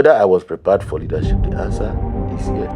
Whether I was prepared for leadership, the answer is yes.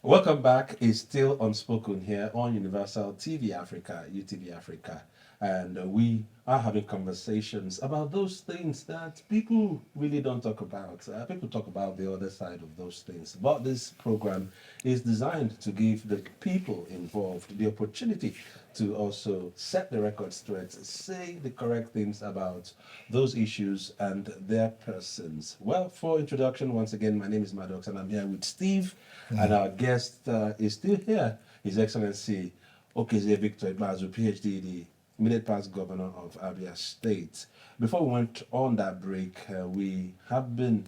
Welcome back. It's still Unspoken here on Universal TV Africa, UTV Africa. And we are having conversations about those things that people really don't talk about. People talk about the other side of those things. But this program is designed to give the people involved the opportunity to also set the record straight, say the correct things about those issues and their persons. Well, for introduction, once again, my name is Maddox and I'm here with Steve, and our guest is still here, His Excellency Okezie Victor Ikpeazu, PhD, the immediate past governor of Abia State. Before we went on that break, we have been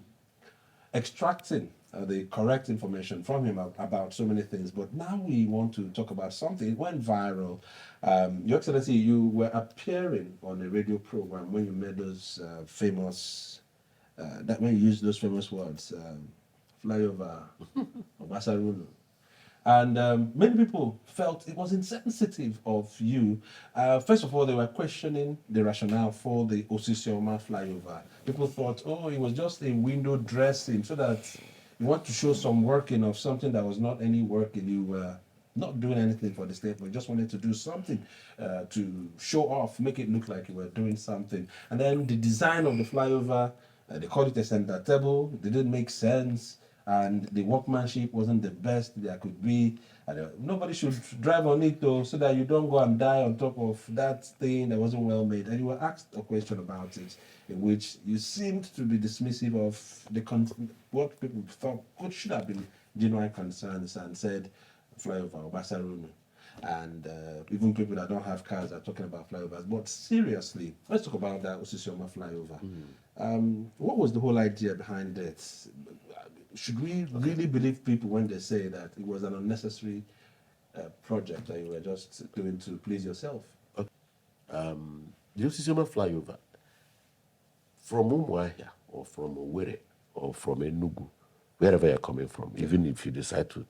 extracting the correct information from him about so many things, but now we want to talk about something. It went viral. Your Excellency, you were appearing on a radio program when you made those when you used those famous words, flyover, Obasarunu. And many people felt it was insensitive of you. First of all, they were questioning the rationale for the Osisioma flyover. People thought, oh, it was just a window dressing so that you want to show some working of something that was not any working. You were not doing anything for the state, but just wanted to do something to show off, make it look like you were doing something. And then the design of the flyover, they called it a center table. It didn't make sense, and the workmanship wasn't the best there could be. And nobody should drive on it though, so that you don't go and die on top of that thing that wasn't well made. And you were asked a question about it, in which you seemed to be dismissive of what people thought should have been genuine concerns, and said flyover, Obasarunu. And even people that don't have cars are talking about flyovers. But seriously, let's talk about that Osisioma flyover. What was the whole idea behind it? Should we really believe people when they say that it was an unnecessary project that you were just doing to please yourself? The Osisioma flyover, from Umuahia or from Owerri or from Enugu, wherever you're coming from, even if you decide to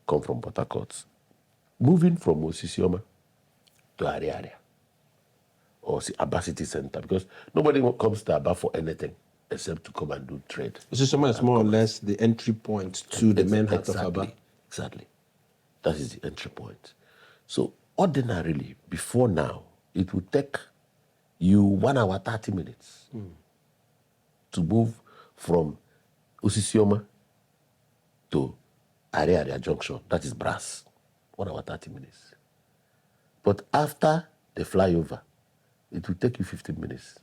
come from Port Harcourt, moving from Osisioma to Area or Abia City Center, because nobody comes to Abia for anything except to come and do trade. Osisioma is more or less the entry point to the main heart of Abia. Exactly. That is the entry point. So ordinarily, before now, it would take you 1 hour, 30 minutes to move from Osisioma to Area Junction. That is Brass. 1 hour, 30 minutes. But after the flyover, it will take you 15 minutes.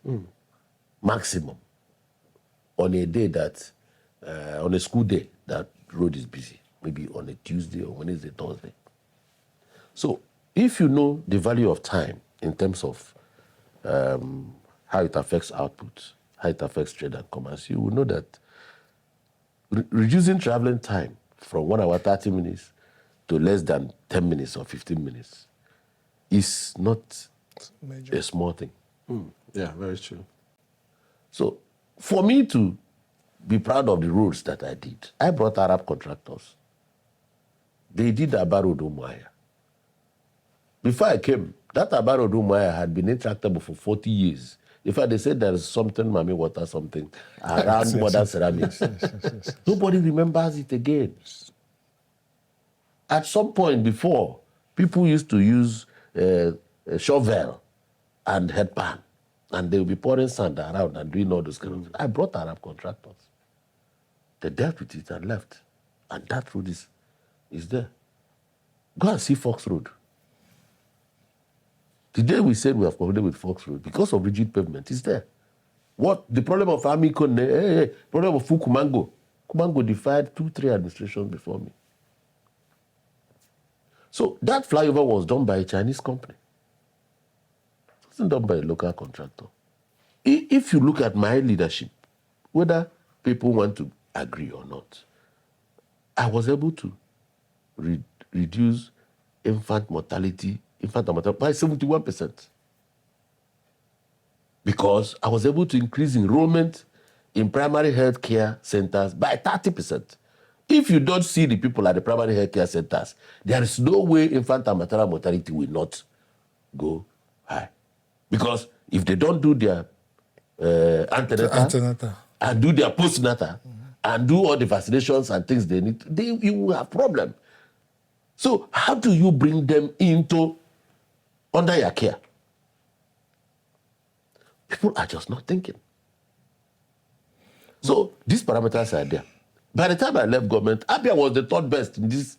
Maximum. On a day that, on a school day, that road is busy. Maybe on a Tuesday or Wednesday, Thursday. So if you know the value of time in terms of how it affects output, how it affects trade and commerce, you will know that reducing traveling time from 1 hour, 30 minutes to less than 10 minutes or 15 minutes is not a small thing. Yeah, very true. So for me to be proud of the roads that I did, I brought Arab contractors. They did Aba Road Umuahia. Before I came, that Aba Road Umuahia had been intractable for 40 years. In fact, they said there's something, Mami Water, something around modern ceramics. Nobody remembers it again. At some point before, people used to use a shovel and headpan, and they would be pouring sand around and doing all those kind of things. I brought Arab contractors. They dealt with it and left. And that road is there. Go and see Fox Road. The day we said we have completed with Fox Road, because of rigid pavement, it's there. What the problem of Amikone, problem of Fukumango. Kumango defied 2-3 administrations before me. So that flyover was done by a Chinese company. It wasn't done by a local contractor. If you look at my leadership, whether people want to agree or not, I was able to reduce infant mortality by 71%. Because I was able to increase enrollment in primary health care centers by 30%. If you don't see the people at the primary health care centers, there is no way infant and maternal mortality will not go high. Because if they don't do their antenatal and do their postnatal and do all the vaccinations and things they need, you will have problem. So how do you bring them under your care? People are just not thinking. So these parameters are there. By the time I left government, Abia was the third best in this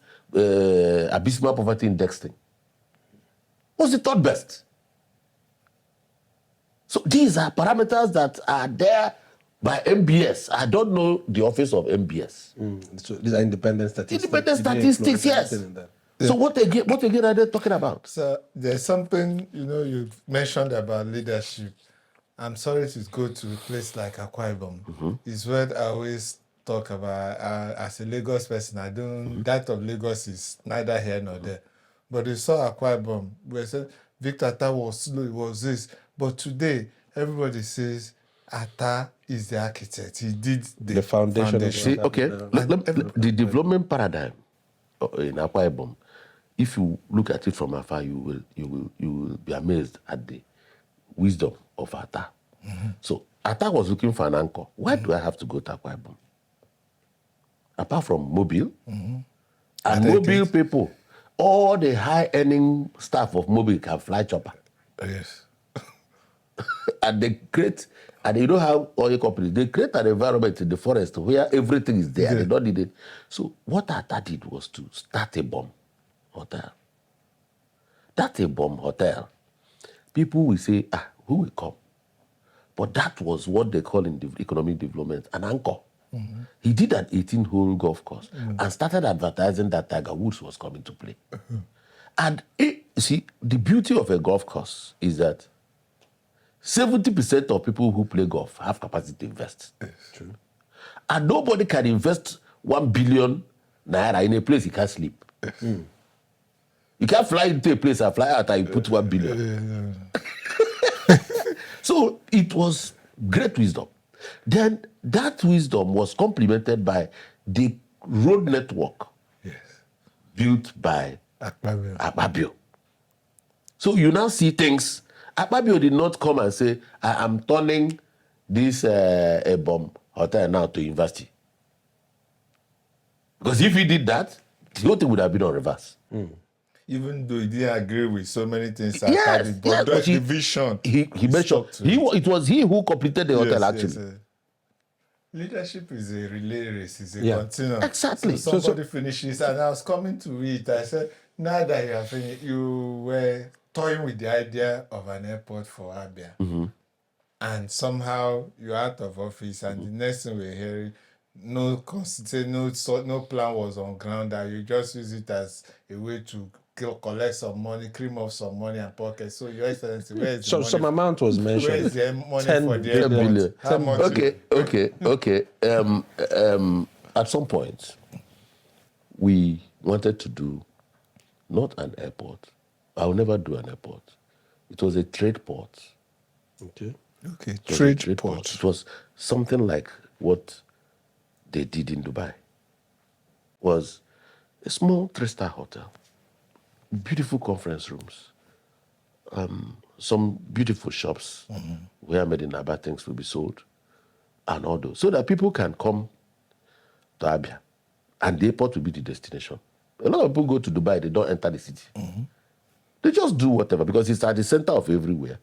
abysmal poverty index thing. Was the third best. So these are parameters that are there by MBS. I don't know the office of MBS. So these are independent statistics. Independent statistics, yes. So what again are they talking about? So there's something, you mentioned about leadership. I'm sorry to go to a place like Akwa Ibom. It's what I always talk about. As a Lagos person, that of Lagos is neither here nor there. But they saw Akwa Ibom, where they said Victor Atta was slow, it was this. But today, everybody says Atta is the architect. He did the foundation. See, okay, the development paradigm in Akwa Ibom, if you look at it from afar, you will be amazed at the wisdom of Atta. So Atta was looking for an anchor. Why do I have to go to Akwa Ibom? Apart from Mobile, and Mobile people, all the high-earning staff of Mobile can fly chopper. Yes. And they create, and you know how oil companies, they create an environment in the forest where everything is there. They don't need it. So what Atta did was to start a bomb hotel. That's a bomb hotel. People will say, who will come? But that was what they call in economic development an anchor. He did an 18-hole golf course and started advertising that Tiger Woods was coming to play. And see, the beauty of a golf course is that 70% of people who play golf have capacity to invest. True. And nobody can invest 1 billion naira in a place he can't sleep. You can't fly into a place and fly out and you put 1 billion. So it was great wisdom. Then that wisdom was complemented by the road network built by Akpabio. So you now see things. Akpabio did not come and say, I am turning this bomb hotel now to university. Because if he did that, the whole thing would have been on reverse. Even though he didn't agree with so many things, but the vision. He mentioned it was he who completed the hotel actually. Leadership is a relay race, it's a continuum. Exactly. So somebody finishes, and I was coming to it. I said, now that you have finished, you were toying with the idea of an airport for Abia. And somehow you're out of office, and the next thing we're hearing, no plan was on ground, that you just use it as a way to collect some money, cream off some money and pocket. So, Your Excellency, where is the money? Some amount was mentioned. Where is the money 10 for the billion. airport? How much? Okay. At some point, we wanted to do not an airport. I will never do an airport. It was a trade port. Okay. Trade port. It was something like what they did in Dubai. It was a small 3-star hotel, beautiful conference rooms, some beautiful shops where made in Abia things will be sold, and all those, so that people can come to Abia, and the airport will be the destination. A lot of people go to Dubai, they don't enter the city. They just do whatever because it's at the center of everywhere.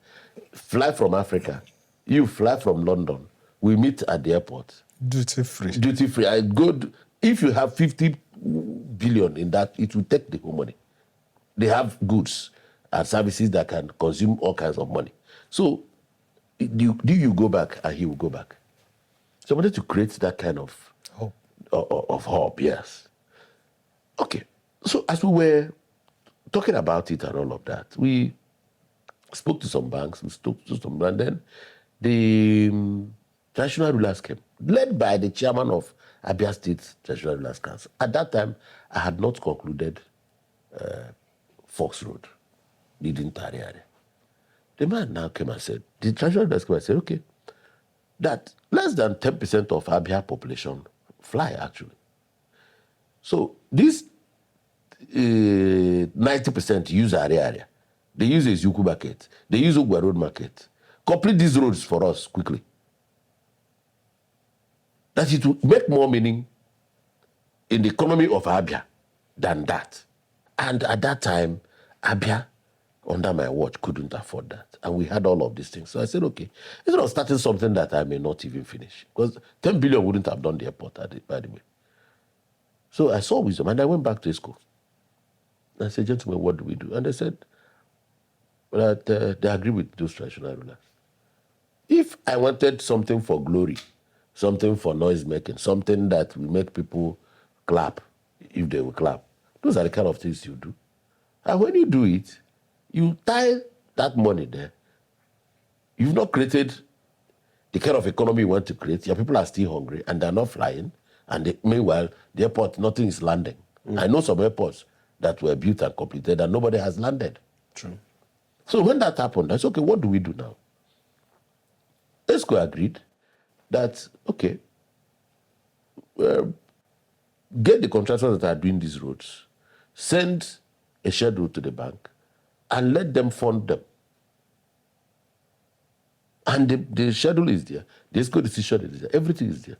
Fly from Africa, you fly from London, we meet at the airport. Duty free. Duty free. If you have 50 billion in that, it will take the whole money. They have goods and services that can consume all kinds of money. So, do you go back and he will go back? So I wanted to create that kind of hope, yes. Okay. So as we were talking about it and all of that, we spoke to some banks, we spoke to some, and then the traditional rulers came, led by the chairman of Abia State Traditional Rulers Council. At that time, I had not concluded Fox Road, leading to Ariare. The man now came and said, the traditional rulers came and said, okay, that less than 10% of Abia population fly, actually. So this 90% use area. They use Isuikwuato market. They use Ogwa Road market. Complete these roads for us quickly. That it will make more meaning in the economy of Abia than that. And at that time, Abia, under my watch, couldn't afford that. And we had all of these things. So I said, okay, instead of starting something that I may not even finish, because 10 billion wouldn't have done the airport, by the way. So I saw wisdom, and I went back to school. I said, gentlemen, what do we do? And they said that they agree with those traditional rulers. If I wanted something for glory, something for noise making, something that will make people clap, if they will clap, those are the kind of things you do. And when you do it, you tie that money there. You've not created the kind of economy you want to create. Your people are still hungry and they're not flying. And meanwhile, the airport, nothing is landing. I know some airports that were built and completed and nobody has landed. True. So when that happened, I said, okay, what do we do now? ESCO agreed that, okay, get the contractors that are doing these roads, send a schedule to the bank, and let them fund them. And the schedule is there. The ESCO decision is there. Everything is there.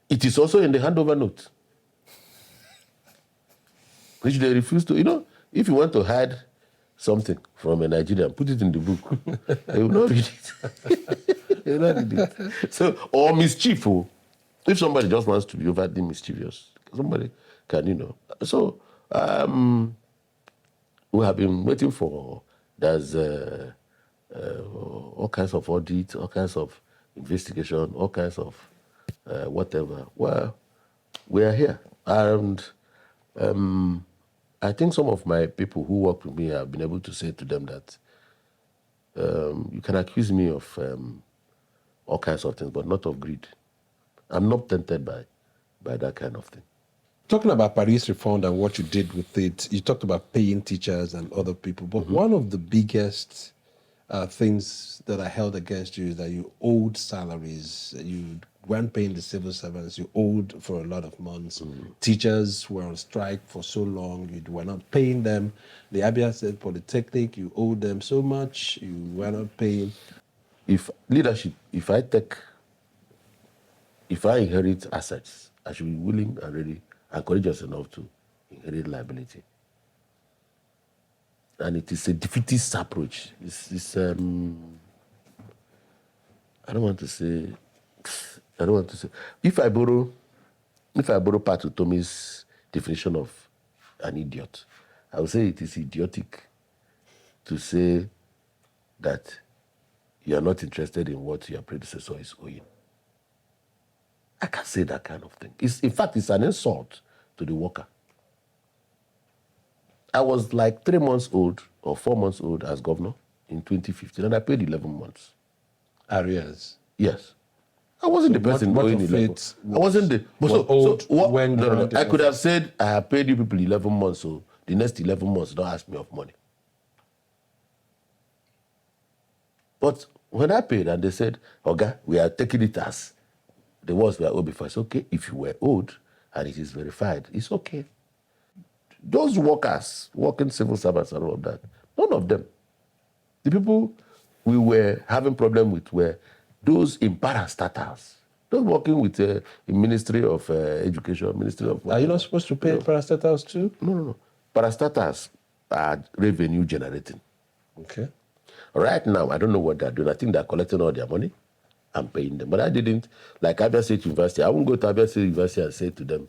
It is also in the handover note, which they refuse to. You know, if you want to hide something from a Nigerian, put it in the book. They will not read it. They will not read it. So, or mischief. If somebody just wants to be overtly mischievous, somebody can, you know. So, we have been waiting for, there's all kinds of audits, all kinds of investigation, all kinds of whatever. Well, we are here. And I think some of my people who work with me have been able to say to them that you can accuse me of all kinds of things, but not of greed. I'm not tempted by that kind of thing. Talking about Paris Refund and what you did with it, you talked about paying teachers and other people, but one of the biggest things that are held against you is that you owed salaries. You weren't paying the civil servants. You owed for a lot of months. Teachers were on strike for so long. You were not paying them. The Abia State Polytechnic, you owed them so much. You were not paying. If leadership, if I inherit assets, I should be willing and ready and courageous enough to inherit liability. And it is a defeatist approach. It's I don't want to say. If I borrow part of Tommy's definition of an idiot, I would say it is idiotic to say that you are not interested in what your predecessor is owing. I can't say that kind of thing. In fact, it's an insult to the worker. I was like 3 months old or 4 months old as governor in 2015, and I paid 11 months. Arrears. Yes. I wasn't the person owing 11. I wasn't the... No. I could have said, I have paid you people 11 months, so the next 11 months, don't ask me of money. But when I paid and they said, okay, we are taking it as the ones we are owed before. It's okay. If you were owed and it is verified, it's okay. Those workers, working civil servants and all of that, none of them. The people we were having problem with were those in parastatals. Those working with the Ministry of Education, Ministry of... Are you not supposed to pay parastatals too? No. Parastatals are revenue generating. Okay. Right now, I don't know what they're doing. I think they're collecting all their money and paying them. But I didn't, like Abia State University, I won't go to Abia State University and say to them,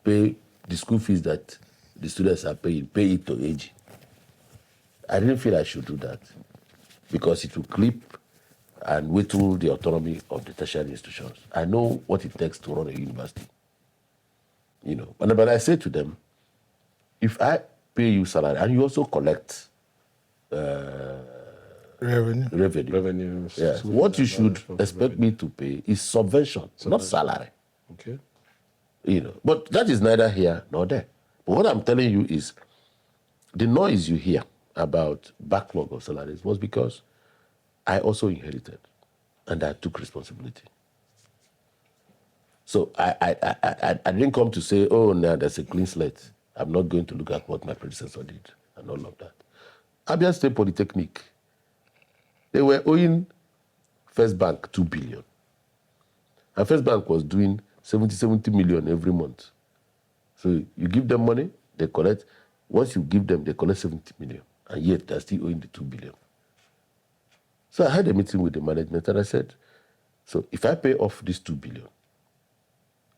pay the school fees that the students are paying, pay it to age. I didn't feel I should do that because it will clip and whittle the autonomy of the tertiary institutions. I know what it takes to run a university. You know, but I say to them, if I pay you salary and you also collect Revenue. Yeah. What you should expect me to pay is subvention, not salary. Okay. You know, but that is neither here nor there. But what I'm telling you is the noise you hear about backlog of salaries was because I also inherited. and I took responsibility. So I didn't come to say, oh, now there's a clean slate. I'm not going to look at what my predecessor did and all of that. Abia State Polytechnic, they were owing First Bank 2 billion. And First Bank was doing 70 million every month. So you give them money, they collect. Once you give them, they collect 70 million. And yet they're still owing the 2 billion. So I had a meeting with the management and I said, so if I pay off this 2 billion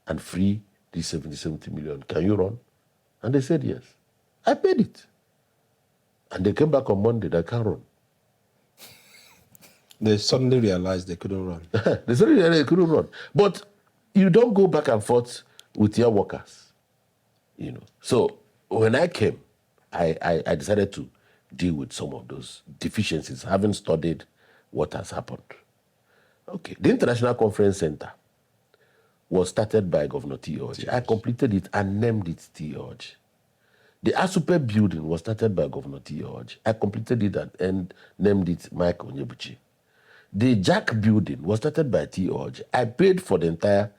and free this 70 million, can you run? And they said yes. I paid it. And they came back on Monday, they can't run. They suddenly realized they couldn't run. They suddenly realized they couldn't run. But you don't go back and forth with your workers. So when I came, I decided to deal with some of those deficiencies, having studied what has happened. Okay, the International Conference Center was started by Governor T. Orji. I completed it and named it T. Orji. The Asupe building was started by Governor T. Orji. I completed it and named it Mike Onyebuchi. The Jack building was started by T. Orji. I paid for the entire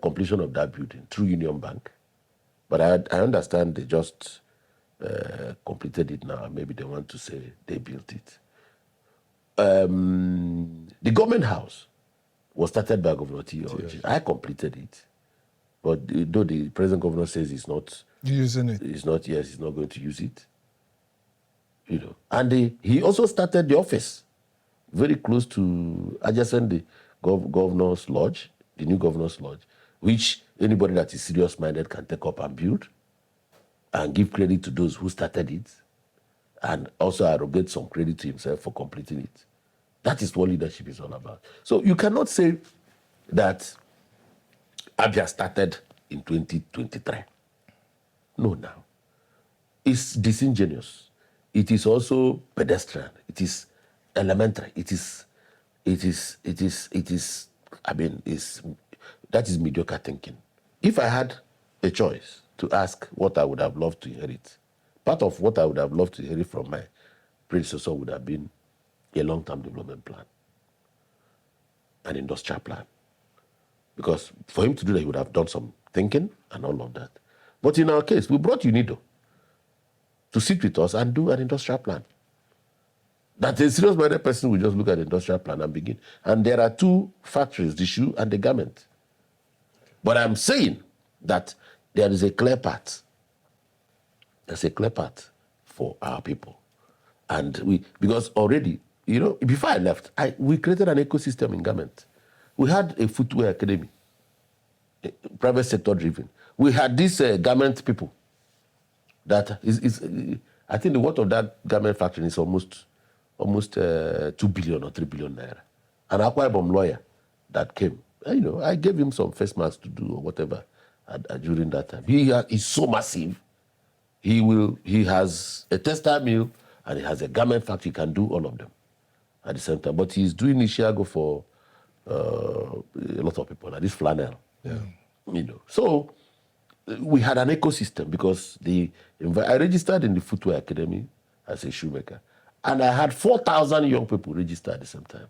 completion of that building through Union Bank. But I understand they just completed it now. Maybe they want to say they built it. The government house was started by Governor T. Orji. I completed it. But though the present governor says he's not using it, he's not going to use it. And he also started the office very close to adjacent the governor's lodge, the new governor's lodge, which anybody that is serious-minded can take up and build and give credit to those who started it and also arrogate some credit to himself for completing it. That is what leadership is all about. So you cannot say that Abia started in 2023. No, now. It's disingenuous. It is also pedestrian. It is elementary. That is mediocre thinking. If I had a choice to ask what I would have loved to inherit, part of what I would have loved to inherit from my predecessor would have been a long-term development plan, an industrial plan. Because for him to do that, he would have done some thinking and all of that. But in our case, we brought UNIDO to sit with us and do an industrial plan. That a serious-minded person will just look at the industrial plan and begin. And there are two factories, the shoe and the garment. But I'm saying that there is a clear path. There's a clear path for our people. And because already, before I left, we created an ecosystem in garment. We had a footwear academy, private sector driven. We had these garment people that I think the worth of that garment factory is almost 2 billion or 3 billion naira. An Akwa Ibom lawyer that came, I gave him some face masks to do or whatever during that time. He is so massive. He has a textile mill and he has a garment factory. He can do all of them at the same time. But he's doing Ishiago for a lot of people, like this flannel. Yeah. So we had an ecosystem because I registered in the Footwear Academy as a shoemaker. And I had 4,000 young people registered at the same time.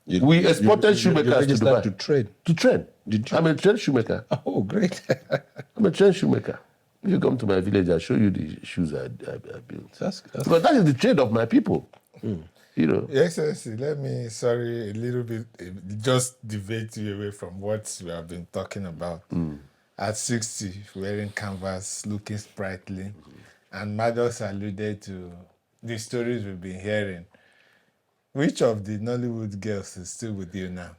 We exported shoemakers to Dubai. To trade? To train. Did you? I'm a trained shoemaker. Oh, great. I'm a trained shoemaker. If you come to my village, I'll show you the shoes I built. Because that is the trade of my people. Your Excellency, let me, a little bit, just deviate you away from what we have been talking about. At 60, wearing canvas, looking sprightly, and Maddox alluded to the stories we've been hearing. Which of the Nollywood girls is still with you now?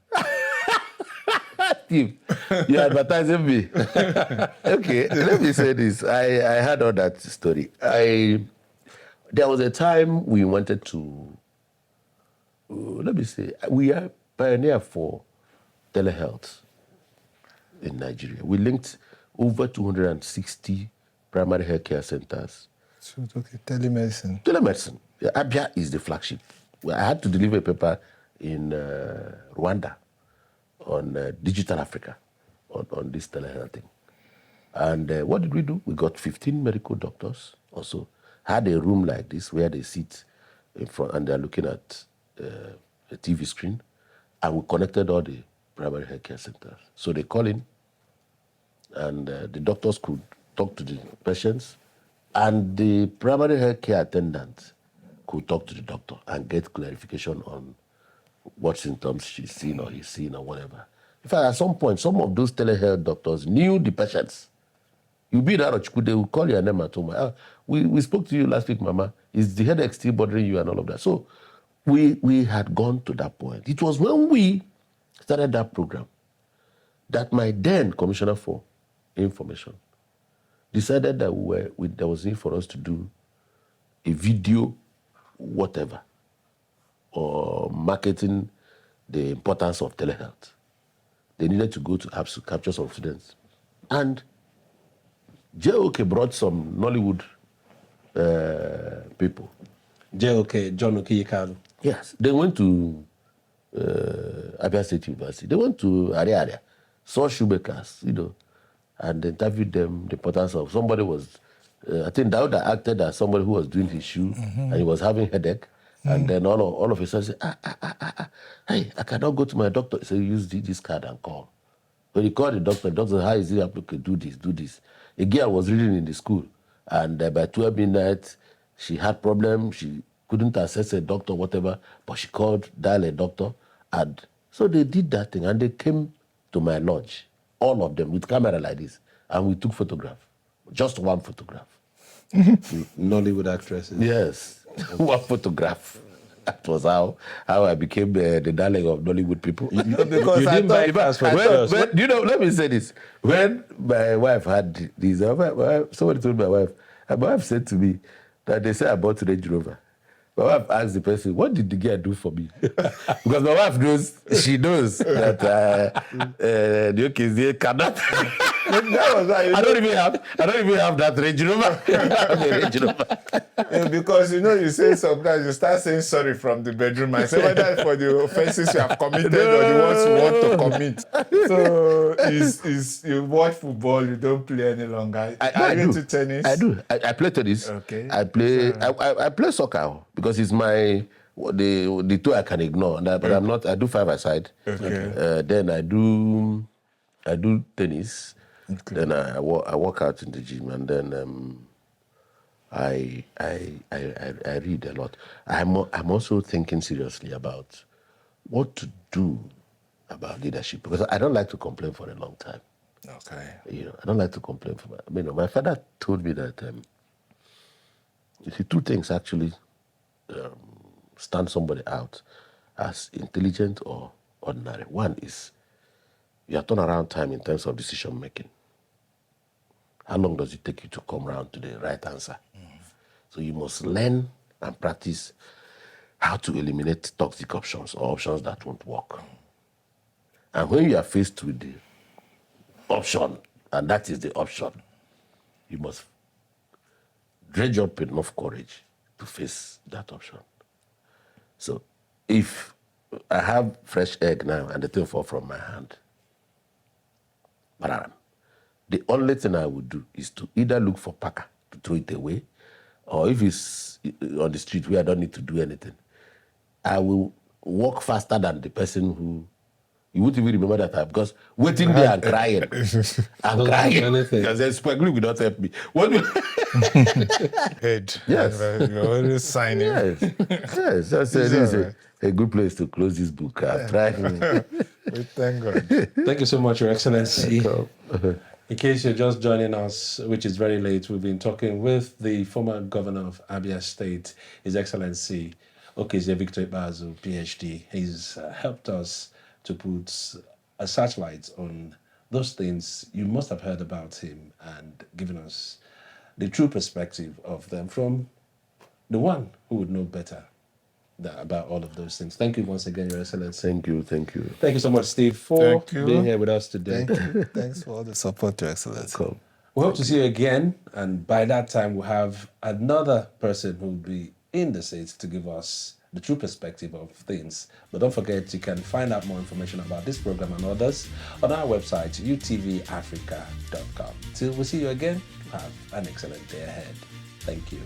Steve, you're advertising me. Okay, let me say this. I heard all that story. There was a time we wanted to, we are pioneer for telehealth in Nigeria. We linked over 260 primary healthcare centers. So, okay, telemedicine. Telemedicine. Abia is the flagship. I had to deliver a paper in Rwanda on Digital Africa, on this telehealth thing. And what did we do? We got 15 medical doctors also, had a room like this where they sit in front and they're looking at a TV screen. And we connected all the primary health care centers. So they call in, and the doctors could talk to the patients, and the primary health care attendant could talk to the doctor and get clarification on what symptoms she's seen or he's seen or whatever. In fact, at some point, some of those telehealth doctors knew the patients. You'll be there, they will call your name at home. We spoke to you last week, Mama. Is the headache still bothering you and all of that? So we had gone to that point. It was when we started that program that my then Commissioner for Information decided that there was need for us to do a video, whatever, or marketing the importance of telehealth. They needed to go to apps to capture some students. And JOK brought some Nollywood people. JOK, John Okiyikalu. Yes, they went to Abia State University. They went to area, saw shoemakers, and interviewed them. The importance of somebody was, I think Dauda acted as somebody who was doing his shoe, and he was having headache. And then all of a sudden, say, hey, I cannot go to my doctor. So he used this card and call. When he called the doctor said, how is it applicable? Do this. A girl was reading in the school, and by 12 midnight, she had problems. She couldn't access a doctor, whatever, but she dialed a doctor. And so they did that thing, and they came to my lodge, all of them, with camera like this, and we took photograph, just one photograph. Nollywood actresses. Yes, one photograph. That was how I became the darling of Nollywood people. Because you didn't buy pass for first. Let me say this. When my wife had this, somebody told my wife said to me that they said I bought Range Rover. My wife asked the person, what did the girl do for me? Because my wife knows that the OKZ cannot. I don't even have that Range Rover. Range Rover. Because you say sometimes you start saying sorry from the bedroom. I say whether for the offenses you have committed or the ones you want to commit. So is you watch football, you don't play any longer. Are you into tennis? I do. I play tennis. Okay. I play soccer because it's the two I can ignore. But I'm not. I do 5-a-side. Okay. Then I do tennis. Okay. Then I work out in the gym, and then I read a lot. I'm also thinking seriously about what to do about leadership, because I don't like to complain for a long time. Okay. I don't like to complain my father told me that you see, two things actually stand somebody out as intelligent or ordinary. One is your turnaround time in terms of decision making. How long does it take you to come around to the right answer? So you must learn and practice how to eliminate toxic options or options that won't work. And when you are faced with the option, and that is the option, you must dredge up enough courage to face that option. So if I have fresh egg now and the thing fall from my hand, the only thing I would do is to either look for packer to throw it away, or if it's on the street where I don't need to do anything, I will walk faster than the person who, you won't even remember that time, because waiting there and crying. I'm crying. Because then Spaglu will not help me. What will... Head. Yes. You're always signing. Yes. This is a good place to close this book. I've tried. We thank God. Thank you so much, Your Excellency. In case you're just joining us, which is very late, we've been talking with the former governor of Abia State, His Excellency Okezie Victor Ikpeazu, PhD. He's helped us to put a searchlight on those things you must have heard about him and given us the true perspective of them from the one who would know better about all of those things. Thank you once again, Your Excellency. Thank you. Thank you so much, Steve, for being here with us today. Thank you. Thanks for all the support, Your Excellency. Cool. We hope to see you again, and by that time we'll have another person who will be in the States to give us the true perspective of things. But don't forget, you can find out more information about this program and others on our website, utvafrica.com. Till we see you again, have an excellent day ahead. Thank you.